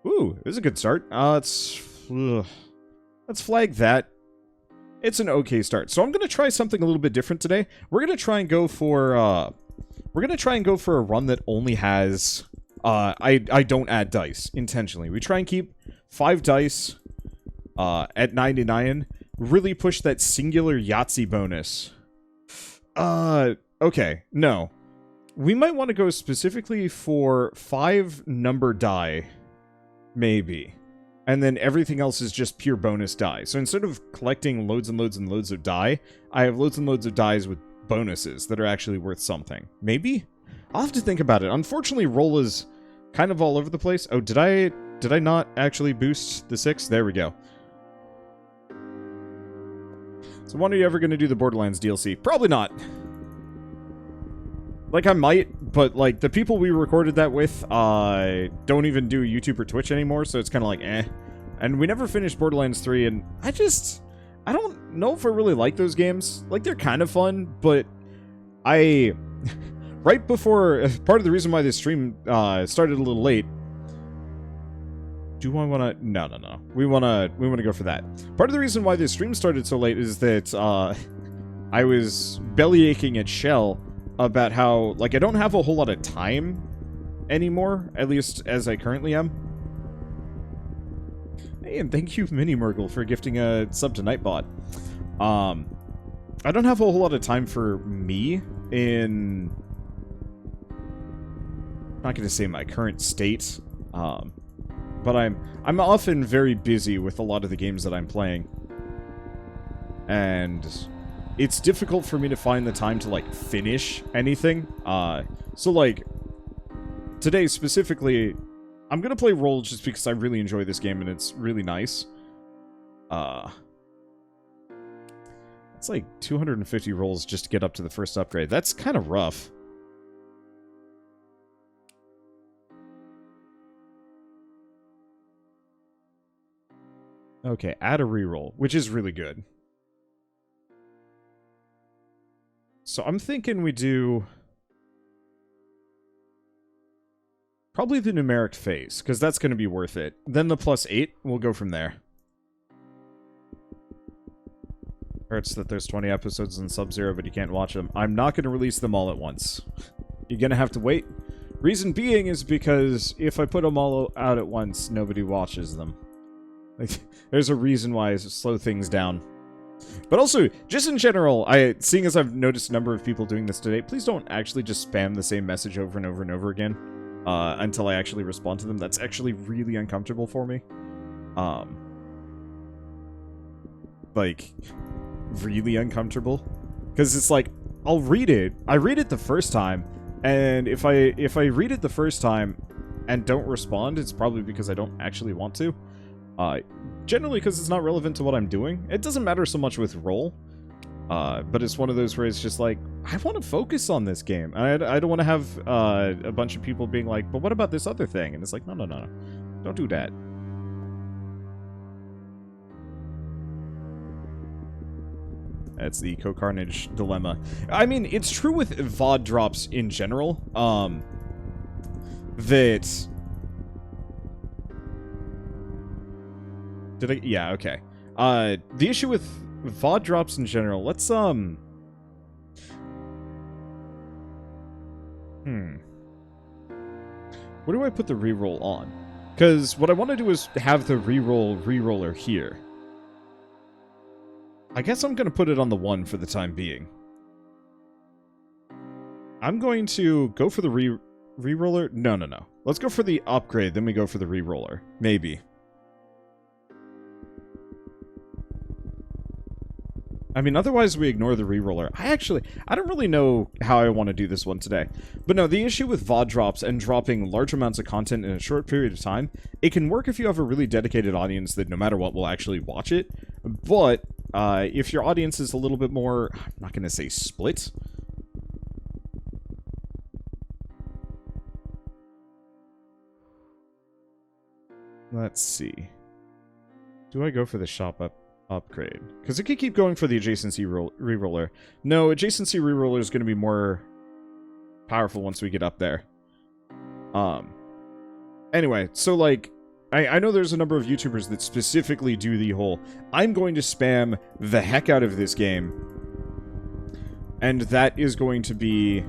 Ooh, this is a good start. Let's flag that. It's an okay start. So I'm gonna try something a little bit different today. We're gonna try and go for a run that only has I don't add dice intentionally. We try and keep 5 dice at 99. Really push that singular Yahtzee bonus. Okay, no. We might want to go specifically for 5 number die, maybe. And then everything else is just pure bonus die. So instead of collecting loads and loads and loads of die, I have loads and loads of dies with bonuses that are actually worth something. Maybe? I'll have to think about it. Unfortunately, roll is kind of all over the place. Oh, did I not actually boost the 6? There we go. So when are you ever going to do the Borderlands DLC? Probably not. Like, I might, but, like, the people we recorded that with, don't even do YouTube or Twitch anymore, so it's kind of like, eh. And we never finished Borderlands 3, and I don't know if I really like those games. Like, they're kind of fun, but right before, part of the reason why this stream, started a little late, do I want to, no. We want to go for that. Part of the reason why this stream started so late is that, I was belly aching at Shell about how, like, I don't have a whole lot of time anymore, at least as I currently am. Hey, and thank you, Mini Murgle, for gifting a sub to Nightbot. I don't have a whole lot of time for me in... I'm not going to say my current state, but I'm often very busy with a lot of the games that I'm playing. And it's difficult for me to find the time to, like, finish anything. So, like, today specifically, I'm gonna play Roll just because I really enjoy this game and it's really nice. It's like 250 rolls just to get up to the first upgrade. That's kind of rough. Okay, add a reroll, which is really good. So I'm thinking we do probably the numeric phase, because that's going to be worth it. Then the +8, we'll go from there. Hurts that there's 20 episodes in Sub-Zero, but you can't watch them. I'm not going to release them all at once. You're going to have to wait. Reason being is because if I put them all out at once, nobody watches them. Like, there's a reason why I slow things down. But also, just in general, seeing as I've noticed a number of people doing this today, please don't actually just spam the same message over and over and over again until I actually respond to them. That's actually really uncomfortable for me. Like, really uncomfortable. Because it's like, I'll read it. I read it the first time, and if I read it the first time and don't respond, it's probably because I don't actually want to. Generally because it's not relevant to what I'm doing. It doesn't matter so much with Roll, but it's one of those where it's just like, I want to focus on this game. I don't want to have a bunch of people being like, but what about this other thing? And it's like, no. Don't do that. That's the Eco-Carnage dilemma. I mean, it's true with VOD drops in general, that... Did I? Yeah, okay. The issue with VOD drops in general, let's, What do I put the reroll on? Because what I want to do is have the reroller here. I guess I'm going to put it on the 1 for the time being. I'm going to go for the reroller. No. Let's go for the upgrade, then we go for the reroller. Maybe. I mean, otherwise we ignore the reroller. I don't really know how I want to do this one today. But no, the issue with VOD drops and dropping large amounts of content in a short period of time, it can work if you have a really dedicated audience that no matter what will actually watch it. But if your audience is a little bit more, I'm not going to say split. Let's see. Do I go for the shop upgrade? Because it could keep going for the adjacency reroller. No, adjacency reroller is going to be more powerful once we get up there. Anyway, so like, I know there's a number of YouTubers that specifically do the whole, I'm going to spam the heck out of this game. And that is going to be,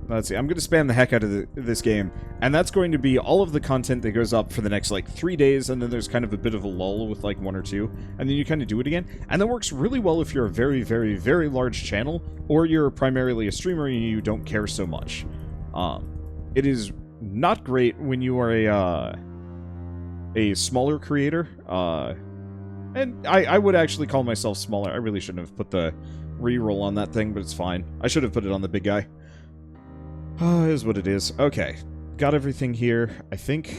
let's see, I'm going to spam the heck out of this game, and that's going to be all of the content that goes up for the next, like, 3 days, and then there's kind of a bit of a lull with, like, 1 or 2, and then you kind of do it again, and that works really well if you're a very, very, very large channel, or you're primarily a streamer and you don't care so much. It is not great when you are a smaller creator, and I would actually call myself smaller. I really shouldn't have put the reroll on that thing, but it's fine. I should have put it on the big guy. Is what it is. Okay. Got everything here, I think.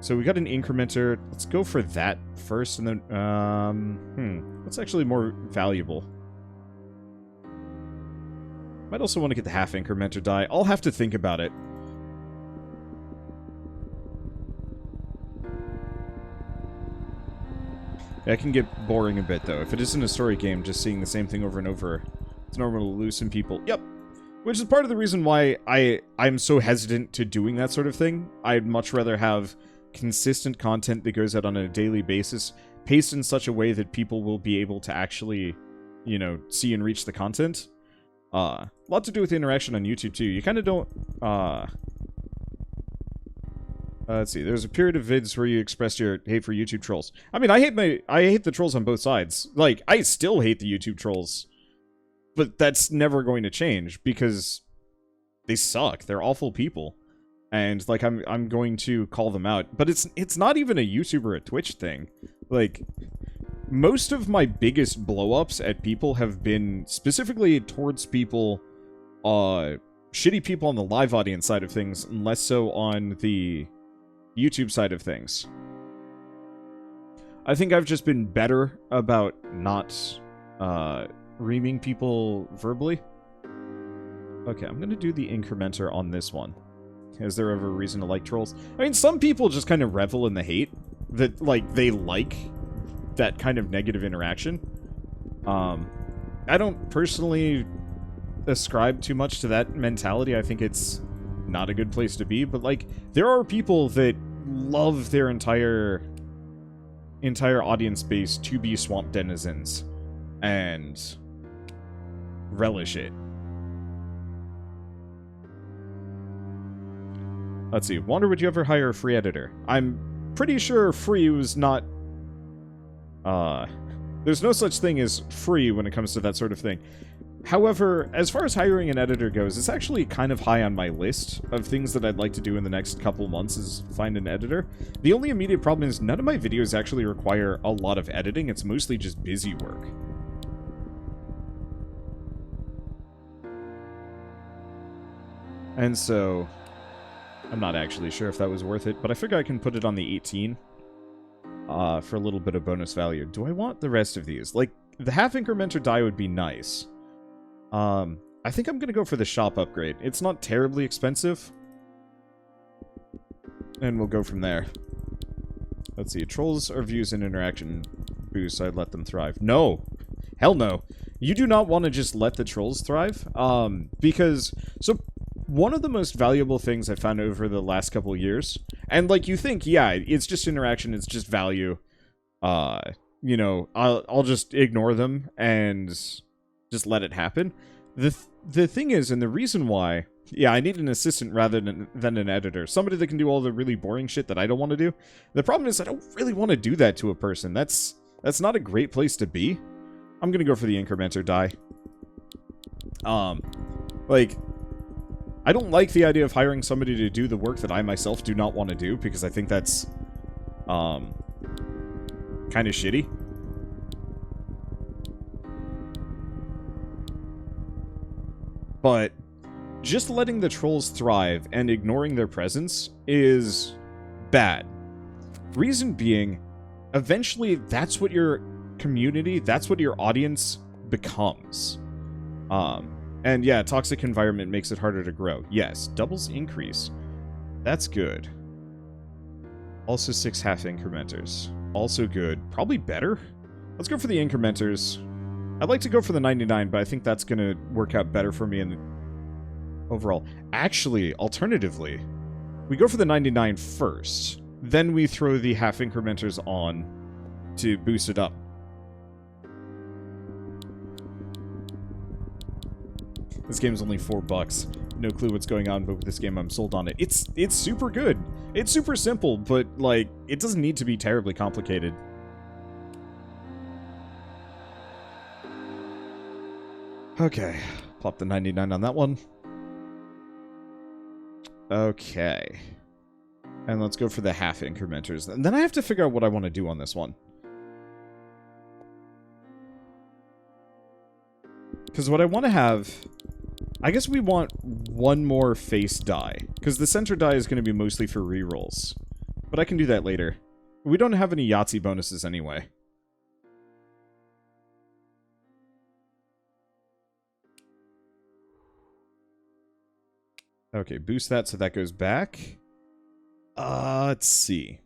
So we got an incrementer. Let's go for that first, and then, what's actually more valuable? Might also want to get the half incrementer die. I'll have to think about it. Yeah, it can get boring a bit, though. If it isn't a story game, just seeing the same thing over and over, it's normal to lose some people. Yep. Which is part of the reason why I'm so hesitant to doing that sort of thing. I'd much rather have consistent content that goes out on a daily basis, paced in such a way that people will be able to actually, you know, see and reach the content. A lot to do with the interaction on YouTube, too. You kind of don't, let's see. There's a period of vids where you expressed your hate for YouTube trolls. I mean, I hate the trolls on both sides. Like, I still hate the YouTube trolls. But that's never going to change because they suck. They're awful people. And like I'm going to call them out. But it's not even a YouTube or a Twitch thing. Like, most of my biggest blow-ups at people have been specifically towards people, shitty people on the live audience side of things, and less so on the YouTube side of things. I think I've just been better about not, reaming people verbally. Okay, I'm gonna do the incrementer on this one. Is there ever a reason to like trolls? I mean, some people just kind of revel in the hate. That, like, they like that kind of negative interaction. I don't personally ascribe too much to that mentality. I think it's not a good place to be, but, like, there are people that love their entire audience base to be swamp denizens. And relish it. Let's see. Wander, would you ever hire a free editor? I'm pretty sure free was not... there's no such thing as free when it comes to that sort of thing. However, as far as hiring an editor goes, it's actually kind of high on my list of things that I'd like to do in the next couple months is find an editor. The only immediate problem is none of my videos actually require a lot of editing. It's mostly just busy work. And so, I'm not actually sure if that was worth it, but I figure I can put it on the 18 for a little bit of bonus value. Do I want the rest of these? Like, the half incrementer die would be nice. I think I'm going to go for the shop upgrade. It's not terribly expensive. And we'll go from there. Let's see. Trolls are views and interaction boosts. I'd let them thrive. No! Hell no. You do not want to just let the trolls thrive. Because... So... One of the most valuable things I found over the last couple of years, and like you think, yeah, it's just interaction, it's just value, you know, I'll just ignore them and just let it happen. The thing is, and the reason why, yeah, I need an assistant rather than an editor, somebody that can do all the really boring shit that I don't want to do. The problem is I don't really want to do that to a person. That's not a great place to be. I'm gonna go for the incrementer die. Like, I don't like the idea of hiring somebody to do the work that I myself do not want to do, because I think that's, kind of shitty. But just letting the trolls thrive and ignoring their presence is bad. Reason being, eventually that's what your community, that's what your audience becomes. And yeah, toxic environment makes it harder to grow. Yes, doubles increase. That's good. Also 6 half incrementers. Also good. Probably better. Let's go for the incrementers. I'd like to go for the 99, but I think that's going to work out better for me in the... overall. Actually, alternatively, we go for the 99 first. Then we throw the half incrementers on to boost it up. This game's only $4. No clue what's going on, but with this game I'm sold on it. It's super good. It's super simple, but like it doesn't need to be terribly complicated. Okay, plop the 99 on that one. Okay. And let's go for the half incrementers. And then I have to figure out what I want to do on this one. Because what I want to have... I guess we want one more face die. Because the center die is going to be mostly for rerolls. But I can do that later. We don't have any Yahtzee bonuses anyway. Okay, boost that so that goes back. Let's see.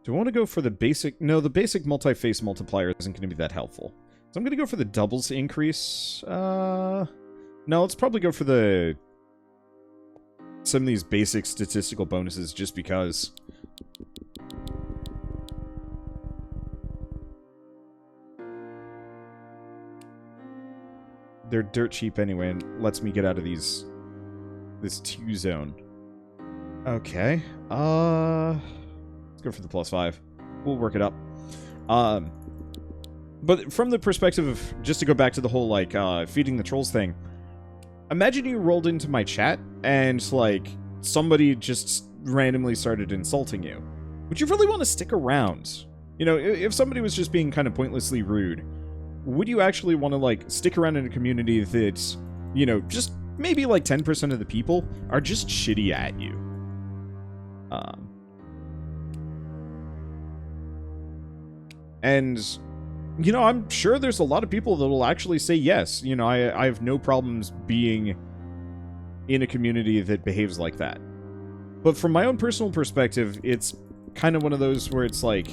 Do I want to go for the basic... No, the basic multi-face multiplier isn't going to be that helpful. So I'm going to go for the doubles increase. No, let's probably go for the... some of these basic statistical bonuses just because. They're dirt cheap anyway and lets me get out of this 2 zone. Okay. Let's go for the +5. We'll work it up. But from the perspective of, just to go back to the whole, like, feeding the trolls thing, imagine you rolled into my chat and, like, somebody just randomly started insulting you. Would you really want to stick around? You know, if somebody was just being kind of pointlessly rude, would you actually want to, like, stick around in a community that, you know, just maybe, like, 10% of the people are just shitty at you? And, you know, I'm sure there's a lot of people that will actually say yes. You know, I have no problems being in a community that behaves like that. But from my own personal perspective, it's kind of one of those where it's like,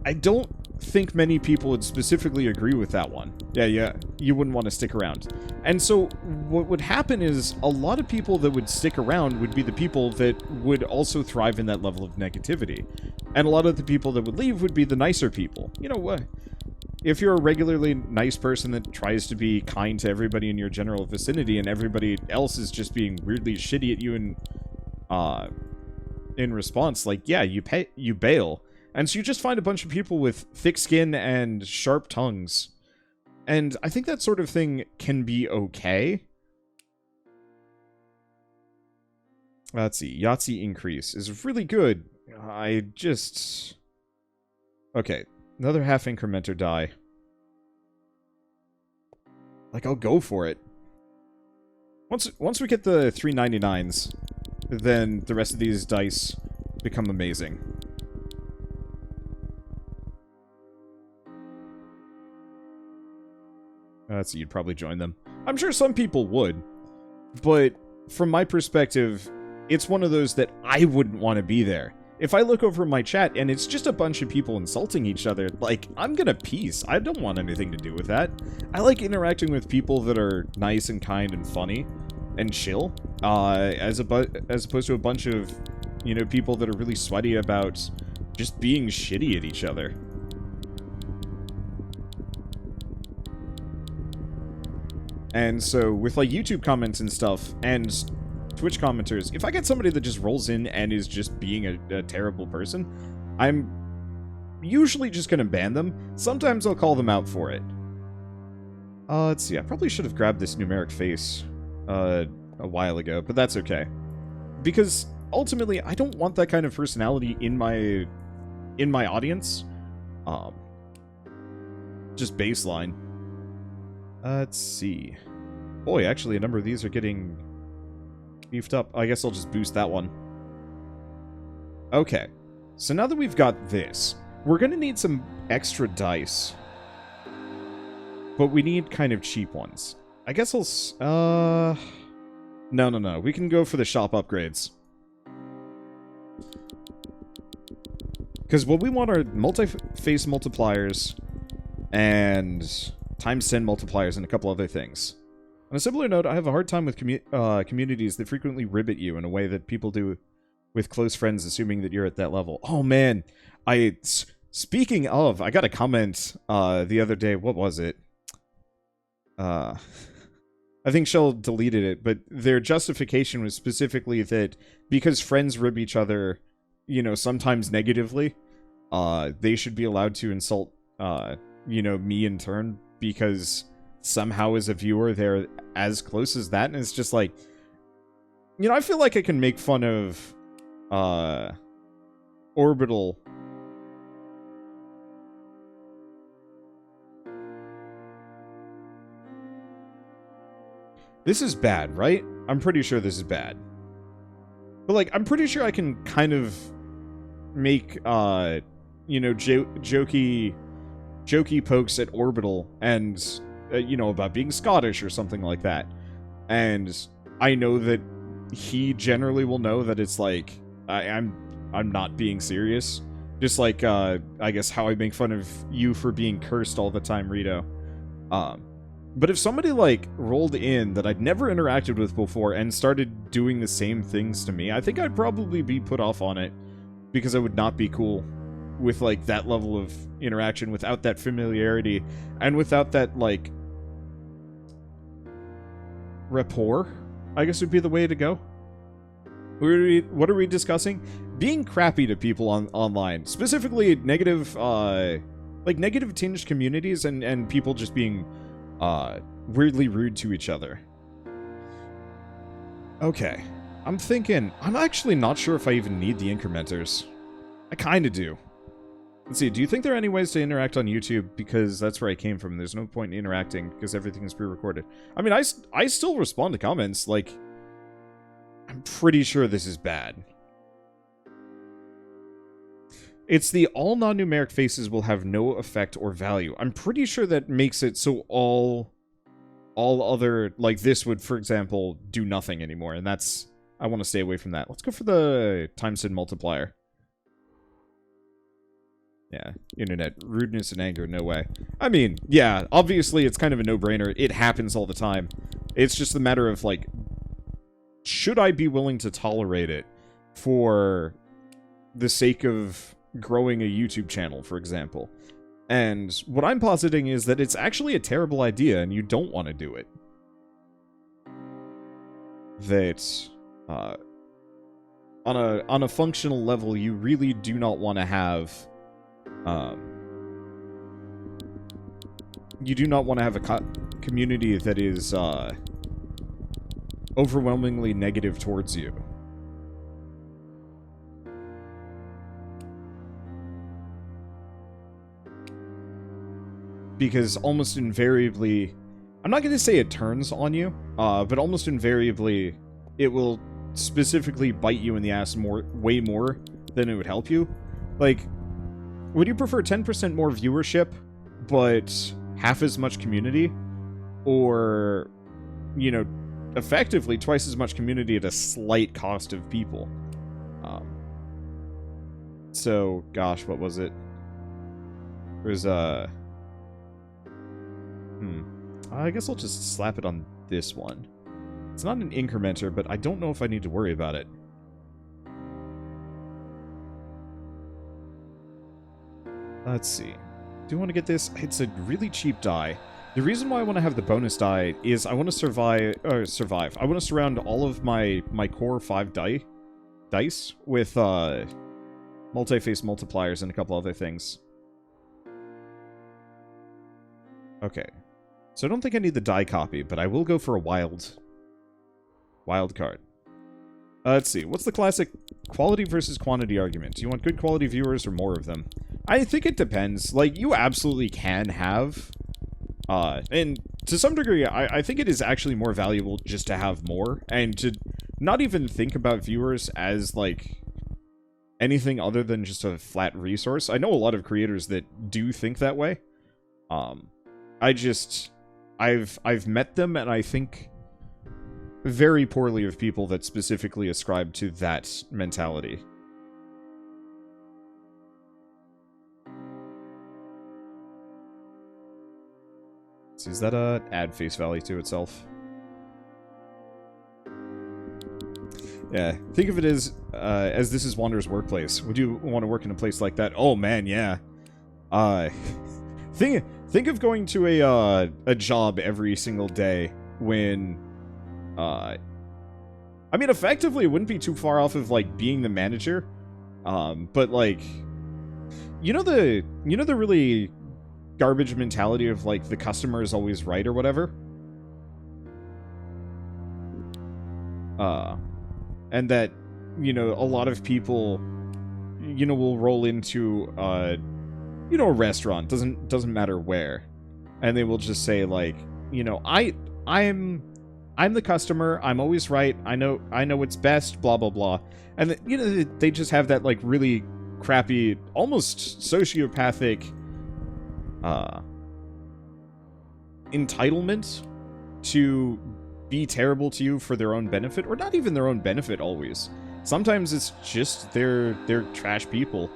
I don't think many people would specifically agree with that one. Yeah, you wouldn't want to stick around. And so what would happen is a lot of people that would stick around would be the people that would also thrive in that level of negativity. And a lot of the people that would leave would be the nicer people. You know what? If you're a regularly nice person that tries to be kind to everybody in your general vicinity and everybody else is just being weirdly shitty at you in response, like, yeah, you bail. And so you just find a bunch of people with thick skin and sharp tongues. And I think that sort of thing can be okay. Let's see. Yahtzee increase is really good. Okay. Another half incrementer die. Like, I'll go for it. Once we get the 399s, then the rest of these dice become amazing. So you'd probably join them. I'm sure some people would, but from my perspective, it's one of those that I wouldn't want to be there. If I look over my chat and it's just a bunch of people insulting each other, like, I'm gonna peace. I don't want anything to do with that. I like interacting with people that are nice and kind and funny and chill, as opposed to a bunch of, you know, people that are really sweaty about just being shitty at each other. And so, with, like, YouTube comments and stuff, and Twitch commenters, if I get somebody that just rolls in and is just being a terrible person, I'm usually just gonna ban them. Sometimes I'll call them out for it. Let's see, I probably should have grabbed this numeric face, a while ago, but that's okay. Because, ultimately, I don't want that kind of personality in my audience. Just baseline. Let's see. Boy, actually, a number of these are getting beefed up. I guess I'll just boost that one. Okay. So now that we've got this, we're going to need some extra dice. But we need kind of cheap ones. I guess I'll... No. We can go for the shop upgrades. Because what we want are multi-face multipliers and... ×10 multipliers and a couple other things. On a similar note, I have a hard time with communities that frequently ribbit you in a way that people do with close friends, assuming that you're at that level. Oh man, speaking of, I got a comment the other day. What was it? I think Shell deleted it, but their justification was specifically that because friends rib each other, you know, sometimes negatively, they should be allowed to insult, you know, me in turn, because somehow as a viewer they're as close as that. And it's just like, you know, I feel like I can make fun of Orbital. This is bad, right? I'm pretty sure this is bad. But like, I'm pretty sure I can kind of make you know, jokey pokes at Orbital and you know, about being Scottish or something like that. And I know that he generally will know that it's like I'm not being serious. Just like I guess how I make fun of you for being cursed all the time, Rito. But if somebody like rolled in that I'd never interacted with before and started doing the same things to me, I think I'd probably be put off on it, because I would not be cool with like that level of interaction without that familiarity and without that like rapport, I guess would be the way to go. What are we discussing? Being crappy to people online, specifically negative, like negative tinged communities and people just being weirdly rude to each other. Okay, I'm thinking, I'm actually not sure if I even need the incrementers. I kinda do. Let's see, do you think there are any ways to interact on YouTube? Because that's where I came from. There's no point in interacting because everything is pre-recorded. I mean, I still respond to comments. Like, I'm pretty sure this is bad. It's the all non-numeric faces will have no effect or value. I'm pretty sure that makes it so all other, like this would, for example, do nothing anymore. And that's, I want to stay away from that. Let's go for the times multiplier. Yeah, internet, rudeness and anger, no way. I mean, yeah, obviously it's kind of a no-brainer. It happens all the time. It's just a matter of, like, should I be willing to tolerate it for the sake of growing a YouTube channel, for example? And what I'm positing is that it's actually a terrible idea and you don't want to do it. That, on a functional level, you really do not want to have... you do not want to have a community that is overwhelmingly negative towards you. Because almost invariably, I'm not going to say it turns on you, but almost invariably, it will specifically bite you in the ass way more than it would help you. Like, would you prefer 10% more viewership, but half as much community? Or, you know, effectively twice as much community at a slight cost of people? So, gosh, what was it? There's I guess I'll just slap it on this one. It's not an incrementer, but I don't know if I need to worry about it. Let's see. Do you want to get this? It's a really cheap die. The reason why I want to have the bonus die is I want to survive. I want to surround all of my core 5 dice with multi-face multipliers and a couple other things. Okay. So I don't think I need the die copy, but I will go for a wild card. Let's see. What's the classic quality versus quantity argument? Do you want good quality viewers or more of them? I think it depends. Like, you absolutely can have... and to some degree, I think it is actually more valuable just to have more, and to not even think about viewers as, like, anything other than just a flat resource. I know a lot of creators that do think that way. I've met them, and I think very poorly of people that specifically ascribe to that mentality. So is that add face value to itself? Yeah, think of it as this is Wander's workplace. Would you want to work in a place like that? Oh man, yeah. Think of going to a job every single day when, I mean, effectively, it wouldn't be too far off of like being the manager, but like, you know the really garbage mentality of like the customer is always right or whatever. And that, you know, a lot of people, you know, will roll into, you know, a restaurant, doesn't matter where, and they will just say like, you know, I'm the customer, I'm always right, I know what's best, blah blah blah, and you know, they just have that like really crappy, almost sociopathic, entitlement to be terrible to you for their own benefit, or not even their own benefit always. Sometimes it's just they're trash people,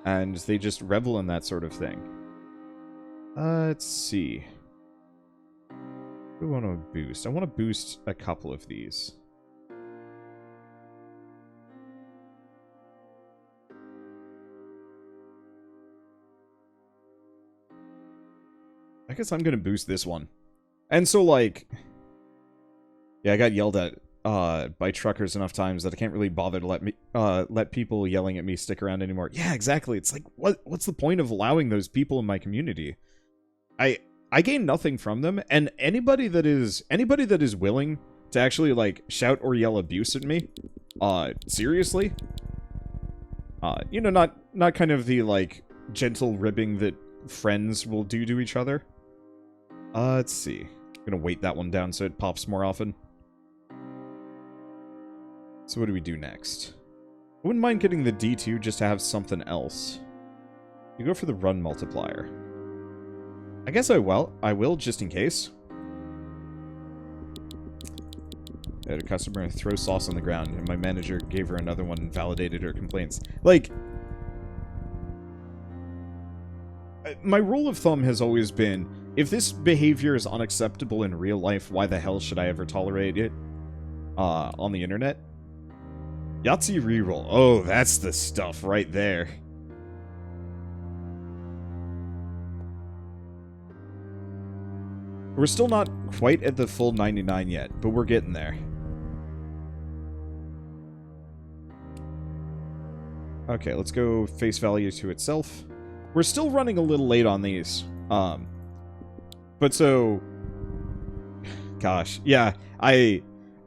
and they just revel in that sort of thing. Let's see. What do I want to boost? I want to boost a couple of these. I guess I'm going to boost this one. And so, like... Yeah, I got yelled at by truckers enough times that I can't really bother to let people yelling at me stick around anymore. Yeah, exactly. It's like, what's the point of allowing those people in my community? I gain nothing from them, and anybody that is willing to actually like shout or yell abuse at me, seriously, you know, not kind of the like gentle ribbing that friends will do to each other. Let's see. I'm gonna weight that one down so it pops more often. So what do we do next? I wouldn't mind getting the D2 just to have something else. You go for the run multiplier. I guess I will just in case. I had a customer throw sauce on the ground, and my manager gave her another one and validated her complaints. Like, my rule of thumb has always been, if this behavior is unacceptable in real life, why the hell should I ever tolerate it on the internet? Yahtzee reroll. Oh, that's the stuff right there. We're still not quite at the full 99 yet, but we're getting there. Okay, let's go face value to itself. We're still running a little late on these. But so... Gosh, yeah, I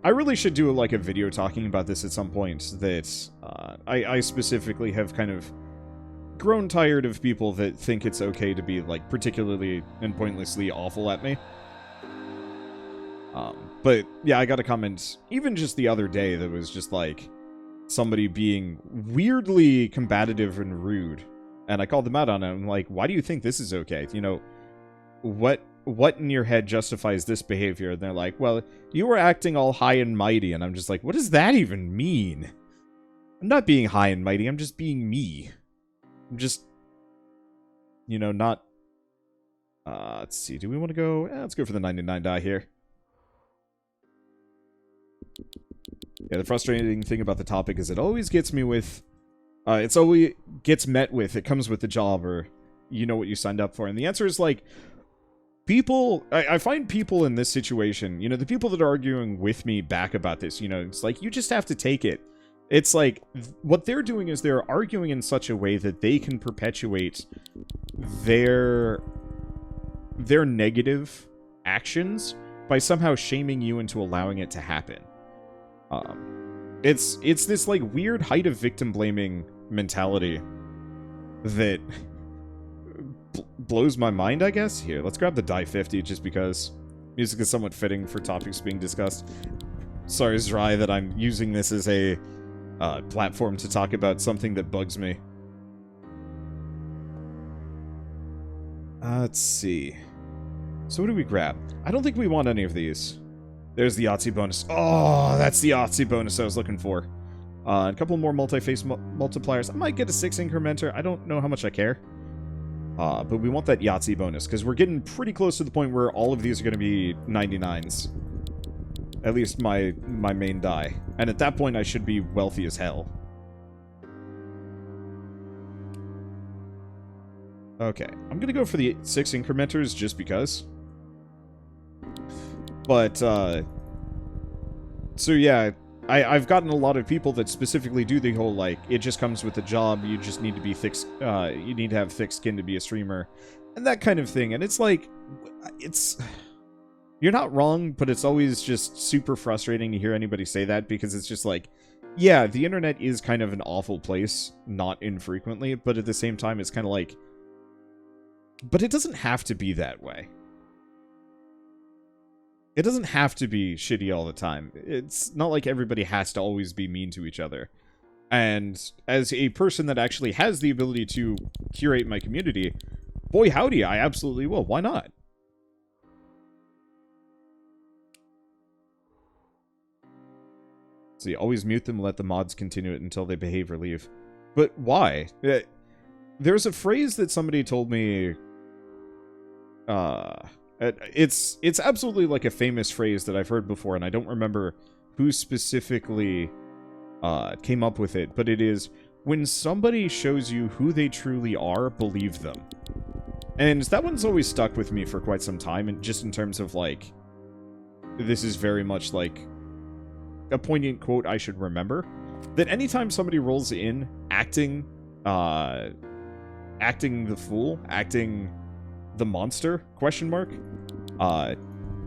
really should do like a video talking about this at some point, that I specifically have kind of grown tired of people that think it's okay to be like particularly and pointlessly awful at me. But yeah, I got a comment even just the other day that was just like somebody being weirdly combative and rude, and I called them out on it. I'm like, why do you think this is okay? You know, what in your head justifies this behavior? And they're like, well, you were acting all high and mighty. And I'm just like, what does that even mean? I'm not being high and mighty, I'm just being me. I'm just, you know, not... let's see, do we want to go... let's go for the 99 die here. Yeah, the frustrating thing about the topic is it always gets me with... it's always gets met with, it comes with the job, or you know what you signed up for. And the answer is like... People, I find people in this situation, you know, the people that are arguing with me back about this, you know, it's like, you just have to take it. It's like, what they're doing is they're arguing in such a way that they can perpetuate their negative actions by somehow shaming you into allowing it to happen. It's this, like, weird height of victim-blaming mentality that... blows my mind, I guess. Here, let's grab the die 50 just because music is somewhat fitting for topics being discussed. Sorry, Zrai, that I'm using this as a platform to talk about something that bugs me. Let's see. So what do we grab? I don't think we want any of these. There's the Yahtzee bonus. Oh, that's the Yahtzee bonus I was looking for. A couple more multi-face multipliers. I might get a 6 incrementer. I don't know how much I care. But we want that Yahtzee bonus, because we're getting pretty close to the point where all of these are going to be 99s. At least my main die. And at that point, I should be wealthy as hell. Okay, I'm gonna go for the 6 incrementers just because. But, so yeah, I've gotten a lot of people that specifically do the whole, like, it just comes with the job, you just need to be thick, you need to have thick skin to be a streamer, and that kind of thing, and it's like, you're not wrong, but it's always just super frustrating to hear anybody say that, because it's just like, yeah, the internet is kind of an awful place, not infrequently, but at the same time, it's kind of like, but it doesn't have to be that way. It doesn't have to be shitty all the time. It's not like everybody has to always be mean to each other. And as a person that actually has the ability to curate my community, boy howdy, I absolutely will. Why not? See, always mute them, let the mods continue it until they behave or leave. But why? There's a phrase that somebody told me... It's absolutely like a famous phrase that I've heard before, and I don't remember who specifically came up with it, but it is, when somebody shows you who they truly are, believe them. And that one's always stuck with me for quite some time, and just in terms of, like, this is very much, like, a poignant quote I should remember, that anytime somebody rolls in acting the fool, acting the monster, question mark,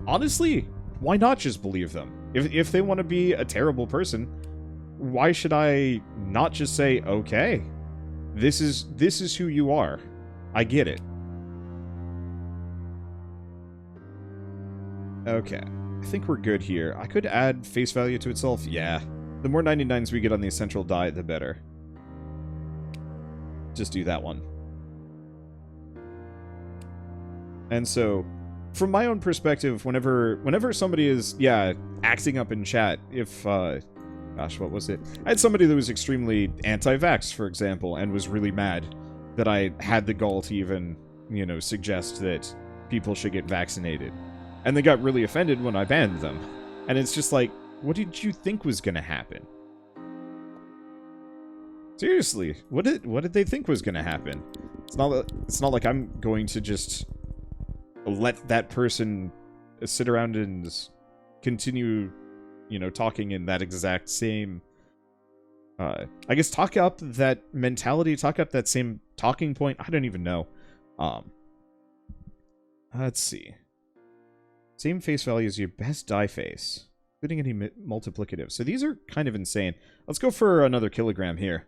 honestly, why not just believe them? If they want to be a terrible person, why should I not just say, okay, this is who you are, I get it. Okay, I think we're good here. I could add face value to itself, yeah. The more 99s we get on the essential die, the better. Just do that one. And so, from my own perspective, whenever somebody is, yeah, acting up in chat, if, gosh, what was it? I had somebody that was extremely anti-vax, for example, and was really mad that I had the gall to even, you know, suggest that people should get vaccinated. And they got really offended when I banned them. And it's just like, what did you think was gonna happen? Seriously, what did they think was gonna happen? It's not like I'm going to just let that person sit around and continue, you know, talking in that exact same, I guess, talk up that mentality, talk up that same talking point. I don't even know. Let's see. Same face value as your best die face, including any multiplicative. So these are kind of insane. Let's go for another kilogram here.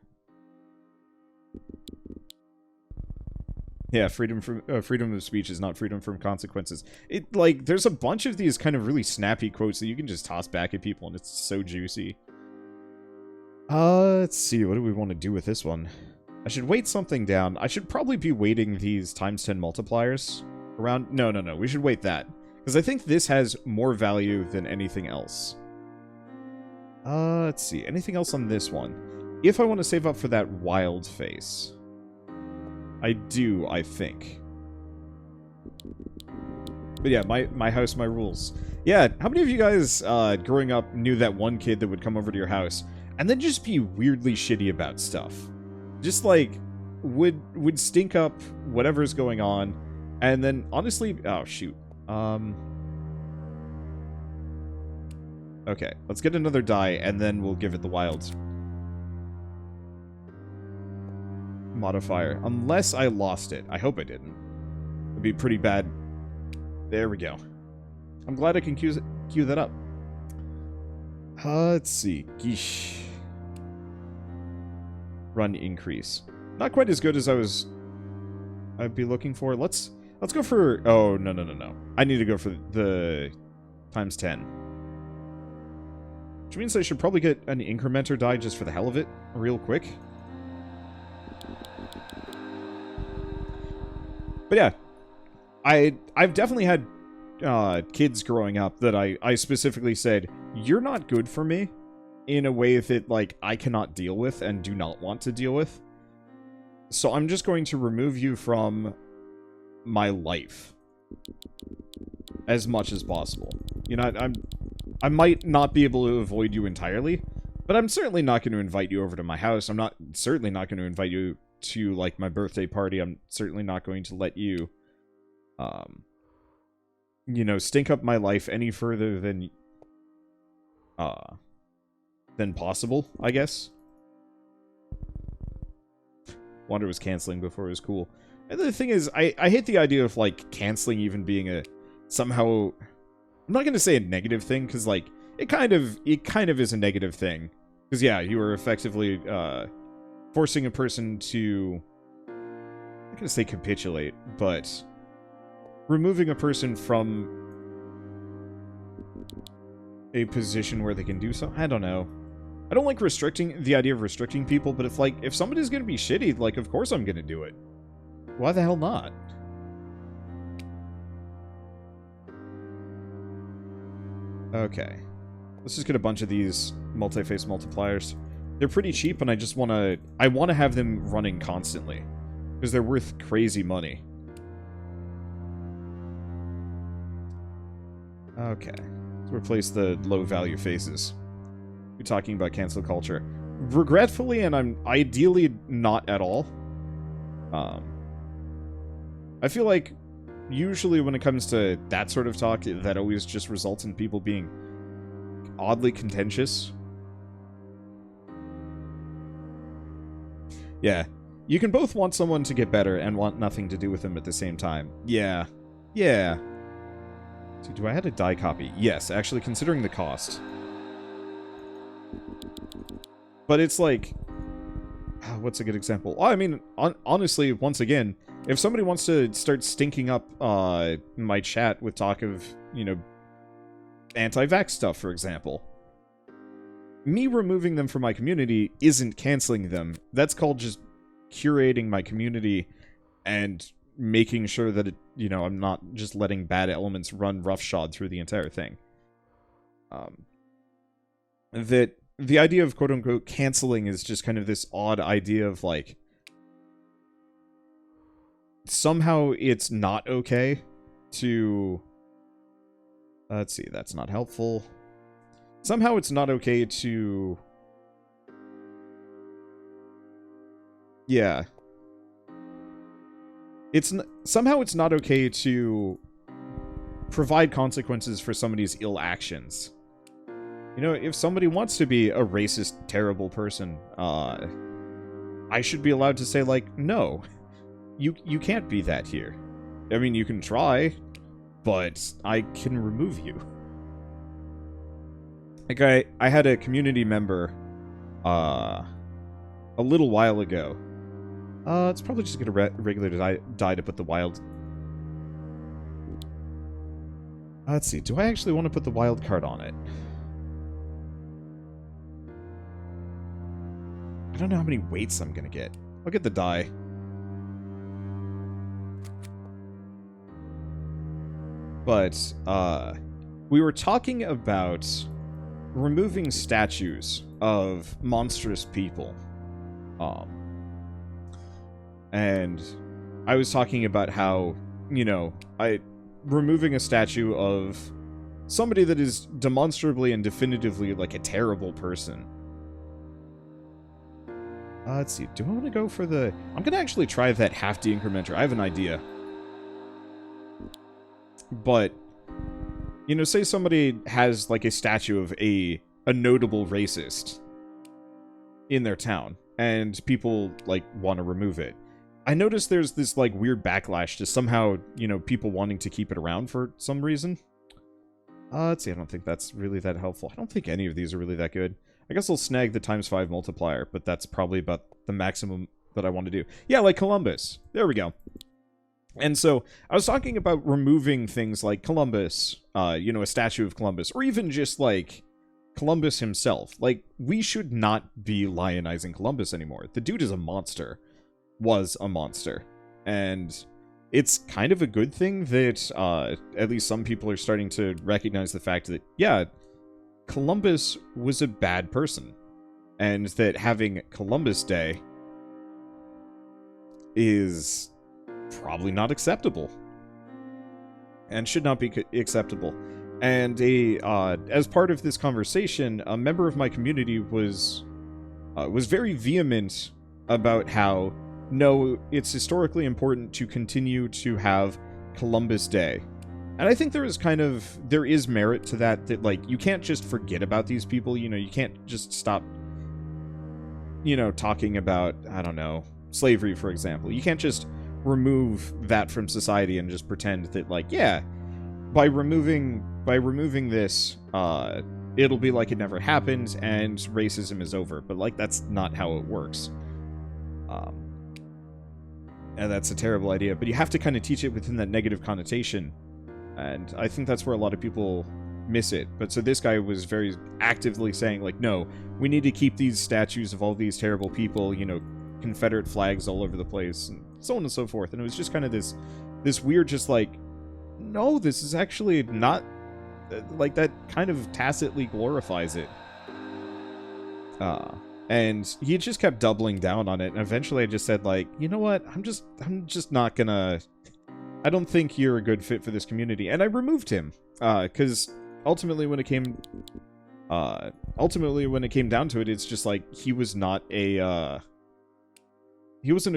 Yeah, freedom of speech is not freedom from consequences. Like, there's a bunch of these kind of really snappy quotes that you can just toss back at people, and it's so juicy. Let's see, what do we want to do with this one? I should weight something down. I should probably be weighting these times 10 multipliers around. No, we should weight that, because I think this has more value than anything else. Let's see, anything else on this one? If I want to save up for that wild face... I do, I think. But yeah, my house, my rules. Yeah, how many of you guys, growing up, knew that one kid that would come over to your house and then just be weirdly shitty about stuff? Just, like, would stink up whatever's going on, and then, honestly... Oh, shoot. Okay, let's get another die, and then we'll give it the wilds. Modifier. Unless I lost it. I hope I didn't. It'd be pretty bad. There we go. I'm glad I can cue that up. Let's see. Geesh. Run increase. Not quite as good as I'd be looking for. Let's go for... Oh, no. I need to go for the times 10. Which means I should probably get an incrementer die just for the hell of it, real quick. But yeah, I've definitely had kids growing up that I specifically said, you're not good for me, in a way that, like, I cannot deal with and do not want to deal with. So I'm just going to remove you from my life as much as possible. You know, I might not be able to avoid you entirely, but I'm certainly not going to invite you over to my house. I'm certainly not going to invite you to, like, my birthday party. I'm certainly not going to let you, you know, stink up my life any further than possible, I guess. Wander was canceling before it was cool. And the thing is, I hate the idea of, like, canceling even being a somehow... I'm not going to say a negative thing, because, like, it kind of is a negative thing. Because, yeah, you were effectively forcing a person to... I'm not going to say capitulate, but removing a person from a position where they can do so. I don't know. I don't like the idea of restricting people, but if somebody's going to be shitty, like, of course I'm going to do it. Why the hell not? Okay. Let's just get a bunch of these multi-face multipliers. They're pretty cheap, and I want to have them running constantly. Because they're worth crazy money. Okay. Let's replace the low-value faces. We're talking about cancel culture. Regretfully, and I'm ideally not at all. I feel like usually when it comes to that sort of talk, that always just results in people being oddly contentious. Yeah. You can both want someone to get better and want nothing to do with them at the same time. Yeah. Yeah. So do I have a die copy? Yes, actually, considering the cost. But it's like... what's a good example? Well, I mean, honestly, once again, if somebody wants to start stinking up my chat with talk of, you know, anti-vax stuff, for example, me removing them from my community isn't canceling them. That's called just curating my community and making sure that, you know, I'm not just letting bad elements run roughshod through the entire thing. That the idea of quote-unquote canceling is just kind of this odd idea of, like, somehow it's not okay to... let's see, that's not helpful. Somehow it's not okay to... Yeah. Somehow it's not okay to provide consequences for somebody's ill actions. You know, if somebody wants to be a racist, terrible person, I should be allowed to say, like, no. You can't be that here. I mean, you can try, but I can remove you. Like, I had a community member, a little while ago. Let's probably just get a regular die to put the wild... let's see, do I actually want to put the wild card on it? I don't know how many weights I'm gonna get. I'll get the die. But, we were talking about removing statues of monstrous people. And I was talking about how, you know, removing a statue of somebody that is demonstrably and definitively, like, a terrible person. Let's see, do I want to go for the... I'm going to actually try that half de-incrementer. I have an idea. But, you know, say somebody has, like, a statue of a notable racist in their town, and people, like, want to remove it. I noticed there's this, like, weird backlash to somehow, you know, people wanting to keep it around for some reason. Let's see, I don't think that's really that helpful. I don't think any of these are really that good. I guess I'll snag the ×5 multiplier, but that's probably about the maximum that I want to do. Yeah, like Columbus. There we go. And so, I was talking about removing things like Columbus, you know, a statue of Columbus, or even just, like, Columbus himself. Like, we should not be lionizing Columbus anymore. The dude is a monster. Was a monster. And it's kind of a good thing that, at least some people are starting to recognize the fact that, yeah, Columbus was a bad person. And that having Columbus Day is probably not acceptable. And should not be acceptable. And as part of this conversation, a member of my community was very vehement about how, no, it's historically important to continue to have Columbus Day. And I think there is merit to that, like, you can't just forget about these people, you can't just stop, talking about, I don't know, slavery, for example. You can't just remove that from society and just pretend that, like, yeah, by removing this, it'll be like it never happened and racism is over. But, like, that's not how it works. And that's a terrible idea. But you have to kind of teach it within that negative connotation. And I think that's where a lot of people miss it. But so this guy was very actively saying, like, no, we need to keep these statues of all these terrible people, Confederate flags all over the place, and so on and so forth. And it was just kind of this weird, just like, no, this is actually not, like, that kind of tacitly glorifies it. And he just kept doubling down on it, and eventually I just said, like, you know what, I'm just not gonna, I don't think you're a good fit for this community, and I removed him, because ultimately when it came down to it, it's just like, he wasn't a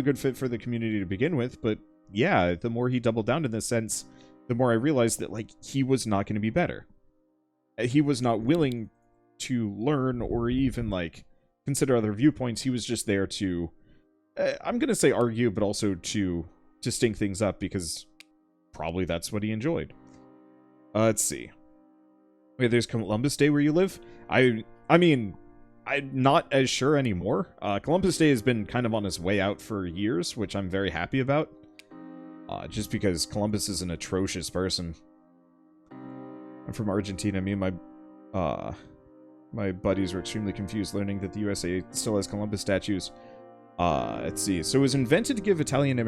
good fit for the community to begin with. But yeah, the more he doubled down in this sense, the more I realized that, like, he was not going to be better. He was not willing to learn or even, like, consider other viewpoints. He was just there to, I'm going to say argue, but also to stink things up, because probably that's what he enjoyed. Let's see. Wait, there's Columbus Day where you live? I mean, I'm not as sure anymore. Columbus Day has been kind of on its way out for years, which I'm very happy about. Just because Columbus is an atrocious person. I'm from Argentina. Me and my buddies were extremely confused learning that the USA still has Columbus statues. Let's see. So it was invented to give Italian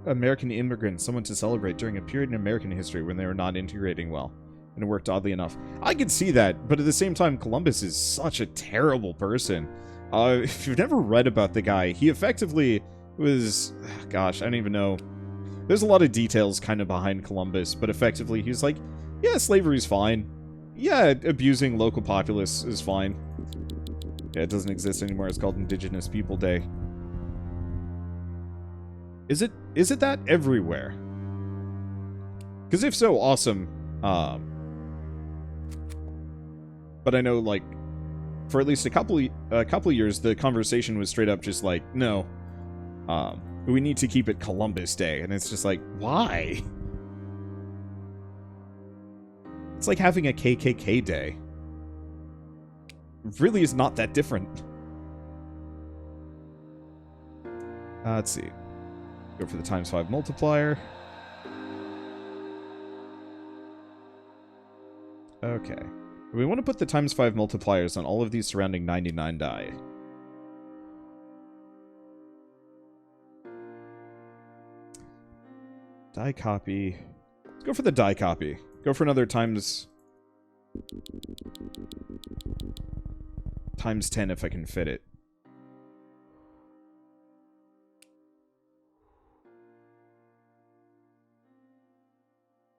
American immigrants someone to celebrate during a period in American history when they were not integrating well. And it worked, oddly enough. I could see that, but at the same time, Columbus is such a terrible person. If you've never read about the guy, he effectively was... Gosh, I don't even know. There's a lot of details kind of behind Columbus, but effectively he was like, yeah, slavery's fine. Yeah, abusing local populace is fine. Yeah, it doesn't exist anymore. It's called Indigenous People Day. Is it that everywhere? Because if so, awesome. But I know, like, for at least a couple of years, the conversation was straight up just like, no, we need to keep it Columbus Day. And it's just like, why? It's like having a KKK Day. It really is not that different. Let's see. Go for the ×5 multiplier. Okay. We want to put the ×5 multipliers on all of these surrounding 99 die. Die copy. Let's go for the die copy. Go for another ×10 if I can fit it.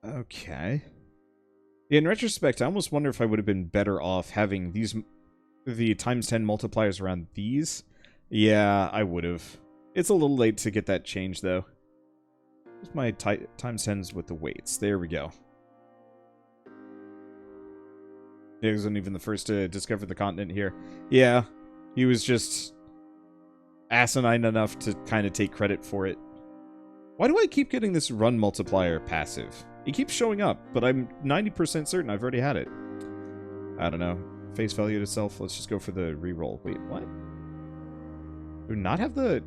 Okay. In retrospect, I almost wonder if I would have been better off having the ×10 multipliers around these. Yeah, I would have. It's a little late to get that changed, though. Where's my ×10s with the weights? There we go. He wasn't even the first to discover the continent here. Yeah, he was just asinine enough to kind of take credit for it. Why do I keep getting this run multiplier passive? It keeps showing up, but I'm 90% certain I've already had it. I don't know. Face value to self. Let's just go for the reroll. Wait, what? Do I not have the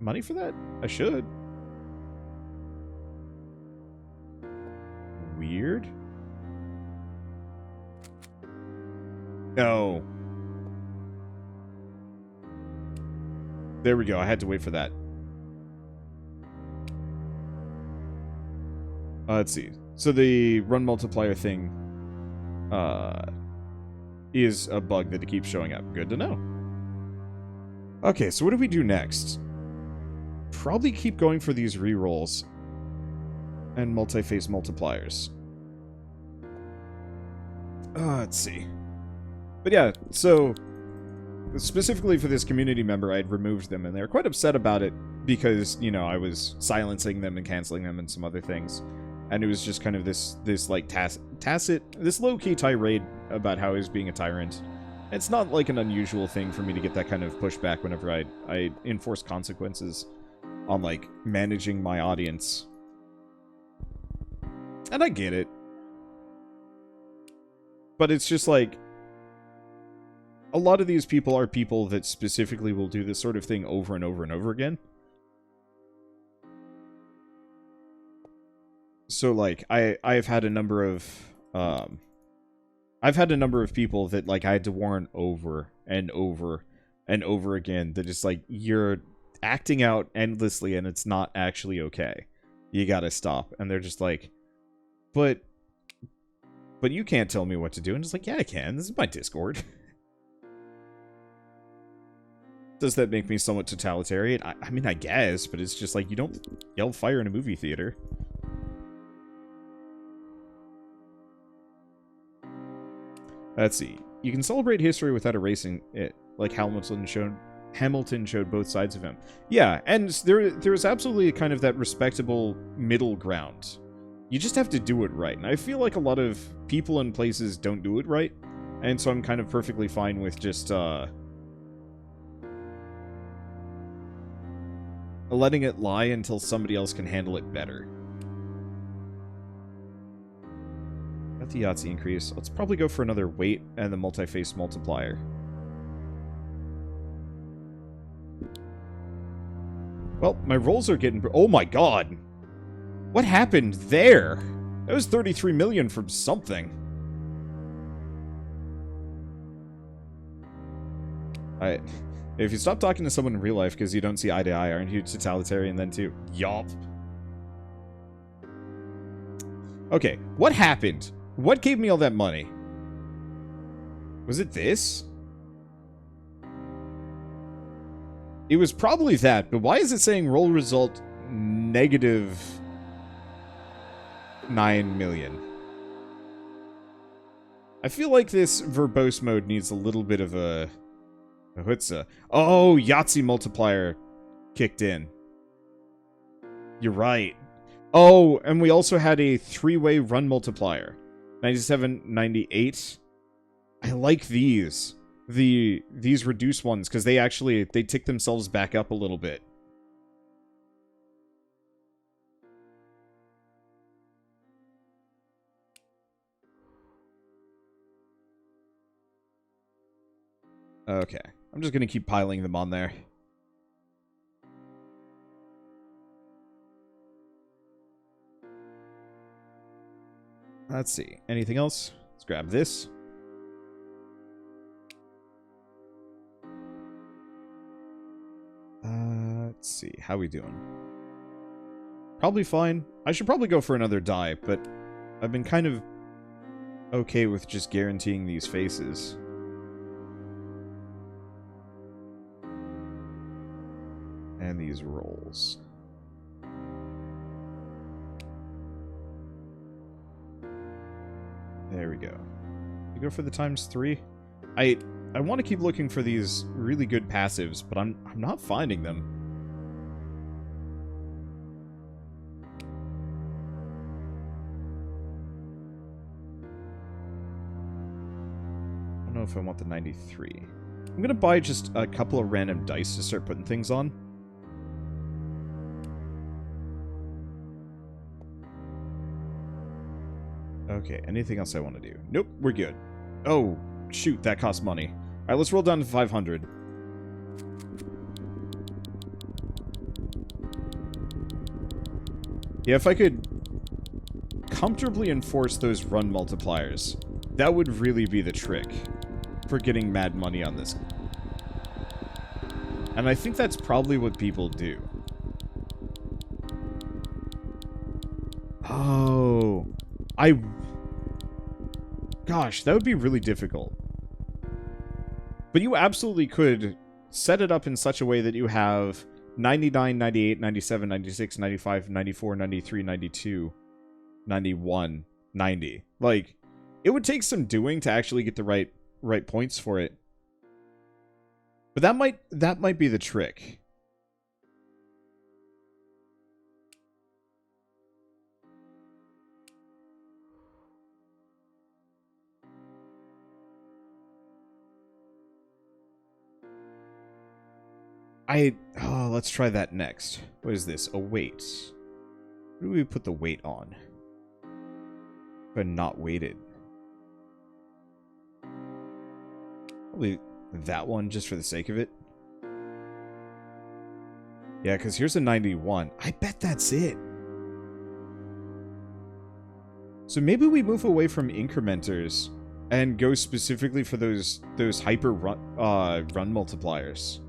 money for that? I should. Weird. No. There we go. I had to wait for that. Let's see. So the run multiplier thing is a bug that it keeps showing up. Good to know. Okay, so what do we do next? Probably keep going for these rerolls and multi-phase multipliers. Let's see. But yeah, so specifically for this community member, I'd removed them, and they were quite upset about it because, you know, I was silencing them and canceling them and some other things. And it was just kind of this like tacit, this low-key tirade about how he was being a tyrant. It's not like an unusual thing for me to get that kind of pushback whenever I enforce consequences on, like, managing my audience. And I get it. But it's just like, a lot of these people are people that specifically will do this sort of thing over and over and over again. So, like, I've had a number of people that, like, I had to warn over and over and over again that it's like, you're acting out endlessly and it's not actually okay. You gotta stop. And they're just like, but you can't tell me what to do. And it's like, yeah, I can. This is my Discord. Does that make me somewhat totalitarian? I mean, I guess, but it's just like, you don't yell fire in a movie theater. Let's see. You can celebrate history without erasing it, like Hamilton showed both sides of him. Yeah, and there's absolutely kind of that respectable middle ground. You just have to do it right. And I feel like a lot of people and places don't do it right. And so I'm kind of perfectly fine with just, letting it lie until somebody else can handle it better. Got the Yahtzee increase. Let's probably go for another weight and the multi-face multiplier. Well, my rolls are getting... Oh my god! What happened there? That was 33 million from something. If you stop talking to someone in real life because you don't see eye to eye, aren't you totalitarian then too? Yup. Okay, what happened? What gave me all that money? Was it this? It was probably that, but why is it saying roll result negative 9 million? I feel like this verbose mode needs a little bit of a... Oh, Yahtzee multiplier kicked in. You're right. Oh, and we also had a 3-way run multiplier. 97, 98. I like these. These reduced ones, because they tick themselves back up a little bit. Okay. I'm just going to keep piling them on there. Let's see. Anything else? Let's grab this. Let's see. How we doing? Probably fine. I should probably go for another die, but I've been kind of okay with just guaranteeing these faces. And these rolls. There we go. You go for the ×3. I want to keep looking for these really good passives, but I'm not finding them. I don't know if I want the 93. I'm gonna buy just a couple of random dice to start putting things on. Okay, anything else I want to do? Nope, we're good. Oh, shoot, that costs money. Alright, let's roll down to 500. Yeah, if I could comfortably enforce those run multipliers, that would really be the trick for getting mad money on this. And I think that's probably what people do. Oh... Gosh, that would be really difficult. But you absolutely could set it up in such a way that you have 99, 98, 97, 96, 95, 94, 93, 92, 91, 90. Like, It would take some doing to actually get the right points for it. But that might be the trick. Oh, let's try that next. What is this? A weight. What do we put the weight on? But not weighted. Probably that one just for the sake of it. Yeah, because here's a 91. I bet that's it. So maybe we move away from incrementers and go specifically for those hyper run multipliers.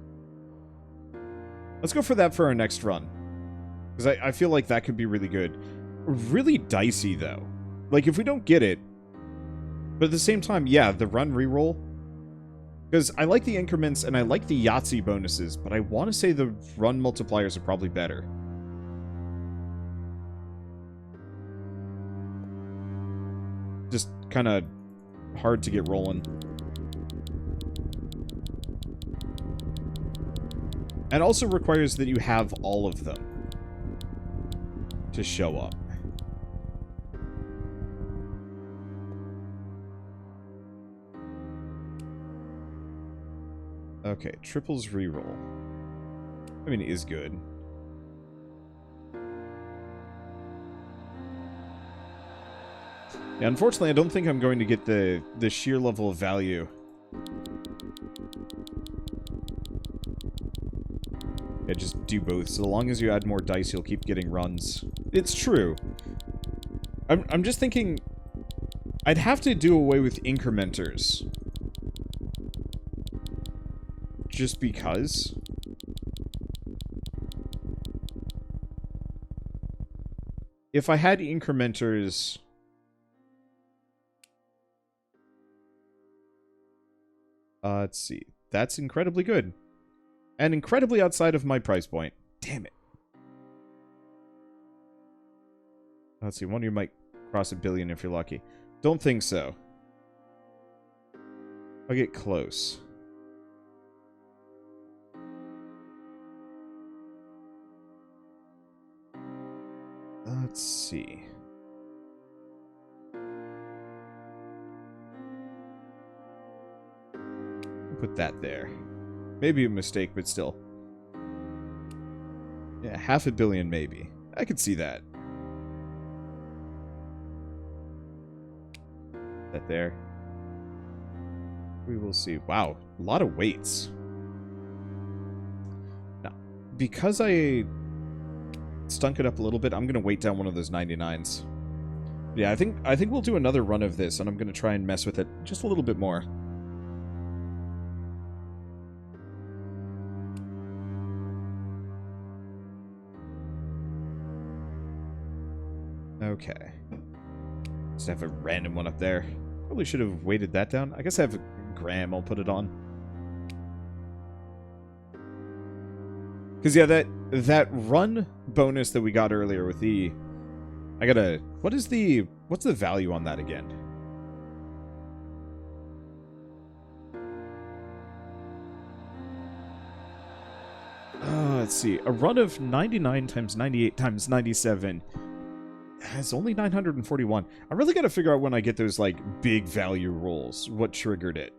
Let's go for that for our next run. Because I feel like that could be really good. Really dicey, though. Like, if we don't get it... But at the same time, yeah, the run reroll. Because I like the increments and I like the Yahtzee bonuses, but I want to say the run multipliers are probably better. Just kind of hard to get rolling. And also requires that you have all of them to show up. Okay, triples reroll. I mean, it is good. Yeah, unfortunately, I don't think I'm going to get the sheer level of value. Yeah, just do both. So long as you add more dice, you'll keep getting runs. It's true. I'm just thinking... I'd have to do away with incrementers. Just because. If I had incrementers... let's see. That's incredibly good. And incredibly outside of my price point. Damn it. Let's see, one of you might cross $1 billion if you're lucky. Don't think so. I'll get close. Let's see. Put that there. Maybe a mistake, but still. Yeah, $500 million maybe. I could see that. That there. We will see. Wow, a lot of weights. Now, because I stunk it up a little bit, I'm gonna weight down one of those 99s. Yeah, I think we'll do another run of this, and I'm gonna try and mess with it just a little bit more. Okay. Just have a random one up there. Probably should have weighted that down. I guess I have a gram. I'll put it on. Because, yeah, that run bonus that we got earlier with the... I gotta... What's the value on that again? Let's see. A run of 99 times 98 times 97... has only 941. I really gotta figure out when I get those, like, big value rolls, what triggered it.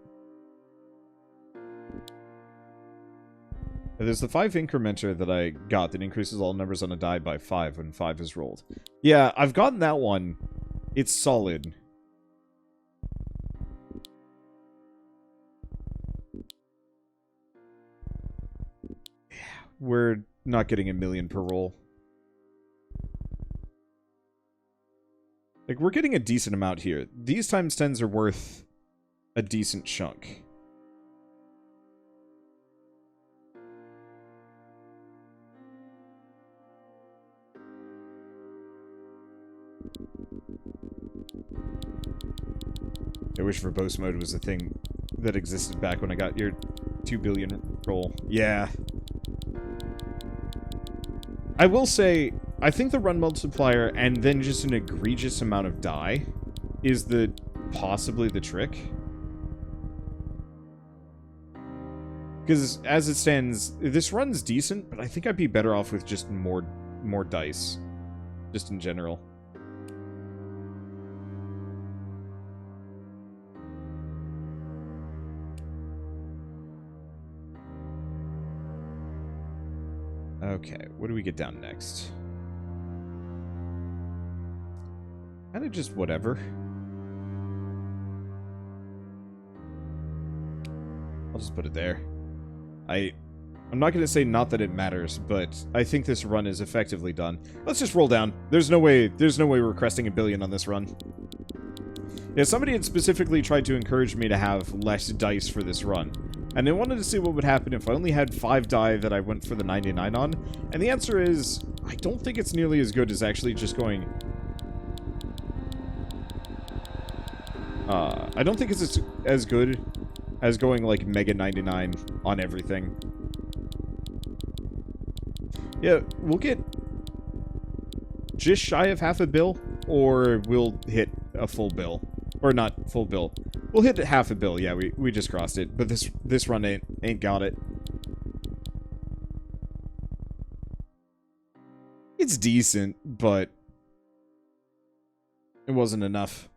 There's the 5 incrementer that I got that increases all numbers on a die by 5 when 5 is rolled. Yeah, I've gotten that one. It's solid. Yeah, we're not getting $1 million per roll. Like, we're getting a decent amount here. These times 10s are worth a decent chunk. I wish verbose mode was a thing that existed back when I got your 2 billion roll. Yeah. I will say... I think the run multiplier and then just an egregious amount of die is the possibly the trick. Because as it stands, this run's decent, but I think I'd be better off with just more dice. Just in general. Okay, what do we get down next? Kind of just whatever. I'll just put it there. I'm not going to say not that it matters, but I think this run is effectively done. Let's just roll down. There's no way we're cresting 1 billion on this run. Yeah, somebody had specifically tried to encourage me to have less dice for this run. And they wanted to see what would happen if I only had 5 die that I went for the 99 on. And the answer is, I don't think it's nearly as good as actually just going... I don't think it's as good as going, like, Mega 99 on everything. Yeah, we'll get just shy of half a bill, or we'll hit a full bill. Or not full bill. We'll hit half a bill, yeah, we just crossed it. But this run ain't got it. It's decent, but it wasn't enough.